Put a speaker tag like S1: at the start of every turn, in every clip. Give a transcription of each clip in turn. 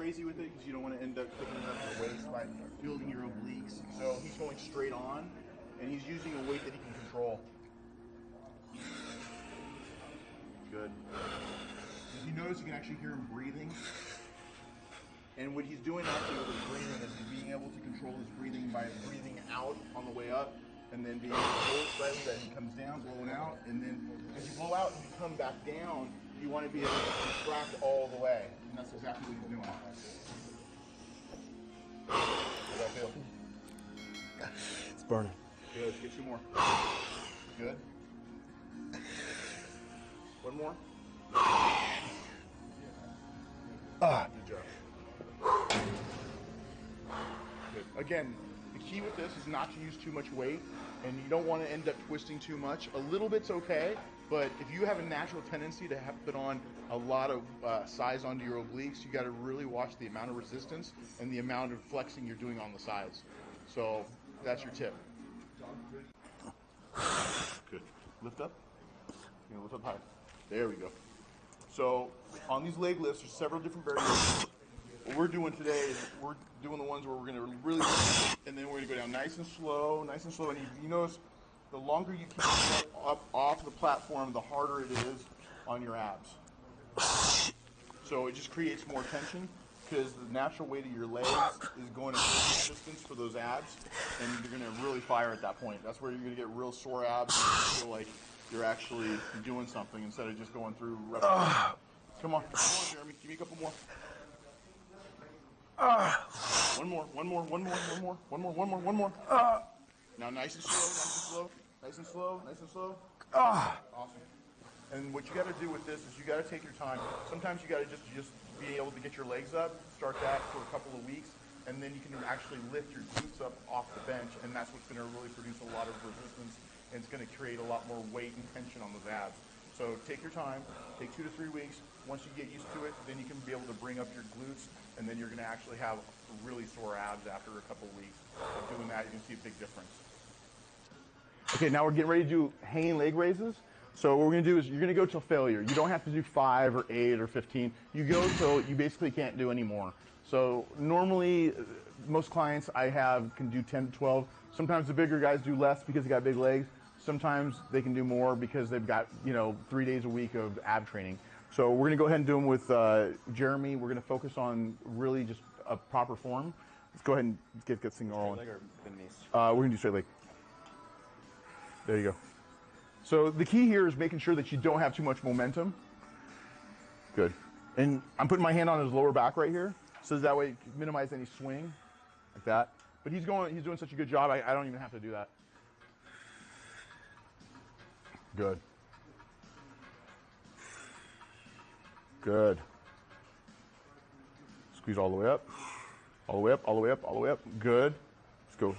S1: crazy with it because you don't want to end up picking up your waist by building your obliques. So he's going straight on, and he's using a weight that he can control. Good. If you notice, you can actually hear him breathing. And what he's doing actually with his breathing is he's being able to control his breathing by breathing out on the way up, and then being able to hold slightly that he comes down, blowing out, and then as you blow out and you come back down, you want to be able to contract all the way, and that's exactly what he's doing. How's that feel?
S2: It's burning.
S1: Good. Get 2 more. Good. 1 more. Good job. Good. Again, the key with this is not to use too much weight, and you don't want to end up twisting too much. A little bit's okay, but if you have a natural tendency to have put on a lot of size onto your obliques, you got to really watch the amount of resistance and the amount of flexing you're doing on the sides. So that's your tip. Good. Lift up. You're gonna lift up high. There we go. So on these leg lifts, there's several different variations. What we're doing today is we're doing the ones where we're going to really lift it, and then we're going to go down nice and slow, and you notice the longer you keep it up off the platform, the harder it is on your abs. So it just creates more tension because the natural weight of your legs is going to create resistance for those abs, and you're going to really fire at that point. That's where you're going to get real sore abs and feel like you're actually doing something instead of just going through repetition. Come on, Jeremy, give me a couple more. One more. Now nice and slow. Awesome. And what you got to do with this is you got to take your time. Sometimes you got to just be able to get your legs up, start that for a couple of weeks, and then you can actually lift your glutes up off the bench, and that's what's going to really produce a lot of resistance, and it's going to create a lot more weight and tension on those abs. So take your time, take 2 to 3 weeks. Once you get used to it, then you can be able to bring up your glutes, and then you're going to actually have really sore abs after a couple of weeks. Of doing that, you can see a big difference. Okay, now we're getting ready to do hanging leg raises. So what we're going to do is you're going to go till failure. You don't have to do 5 or 8 or 15. You go till you basically can't do any more. So normally, most clients I have can do 10 to 12. Sometimes the bigger guys do less because they got big legs. Sometimes they can do more because they've got, 3 days a week of ab training. So we're going to go ahead and do them with Jeremy. We're going to focus on really just a proper form. Let's go ahead and get this thing rolling.
S2: Straight leg or bend knees?
S1: We're going to do straight leg. There you go. So the key here is making sure that you don't have too much momentum. Good. And I'm putting my hand on his lower back right here, so that way you minimize any swing, like that. But he's doing such a good job, I don't even have to do that. Good. Good. Squeeze all the way up. All the way up, all the way up, all the way up. Good. Let's go.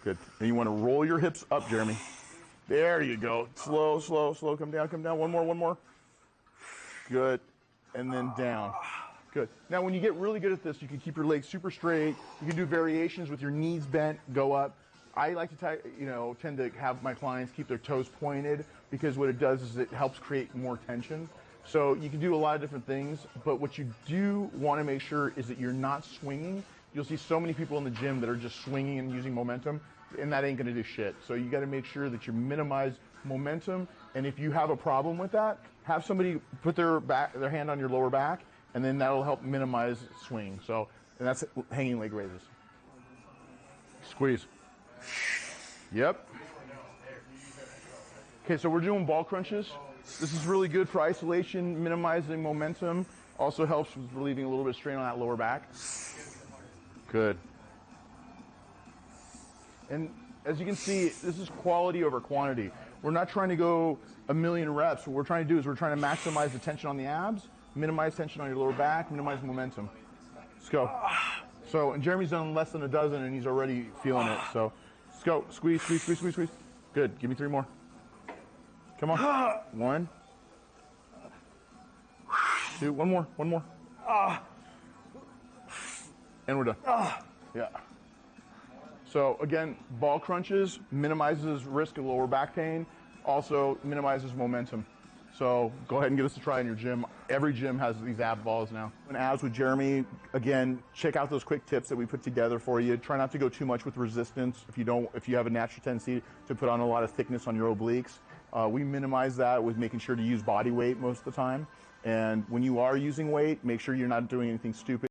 S1: Good. And you want to roll your hips up, Jeremy. There you go. Slow, slow, slow. Come down, come down. One more, one more. Good. And then down. Good. Now, when you get really good at this, you can keep your legs super straight. You can do variations with your knees bent, go up. I like to tend to have my clients keep their toes pointed because what it does is it helps create more tension. So you can do a lot of different things, but what you do want to make sure is that you're not swinging. You'll see so many people in the gym that are just swinging and using momentum, and that ain't going to do shit. So you got to make sure that you minimize momentum, and if you have a problem with that, have somebody put their hand on your lower back, and then that'll help minimize swing. So, and that's hanging leg raises. Squeeze. Yep. Okay, so we're doing ball crunches. This is really good for isolation, minimizing momentum. Also helps with relieving a little bit of strain on that lower back. Good. And as you can see, this is quality over quantity. We're not trying to go a million reps. What we're trying to do is we're trying to maximize the tension on the abs, minimize tension on your lower back, minimize momentum. Let's go. So, and Jeremy's done less than a dozen and he's already feeling it. So, let's go. Squeeze, squeeze, squeeze, squeeze, squeeze. Good. Give me 3 more. Come on. 1. 2. One more. One more. And we're done. Yeah. So again, ball crunches minimizes risk of lower back pain, also minimizes momentum. So go ahead and give us a try in your gym. Every gym has these ab balls now. And abs with Jeremy, again, check out those quick tips that we put together for you. Try not to go too much with resistance if you have a natural tendency to put on a lot of thickness on your obliques. We minimize that with making sure to use body weight most of the time. And when you are using weight, make sure you're not doing anything stupid.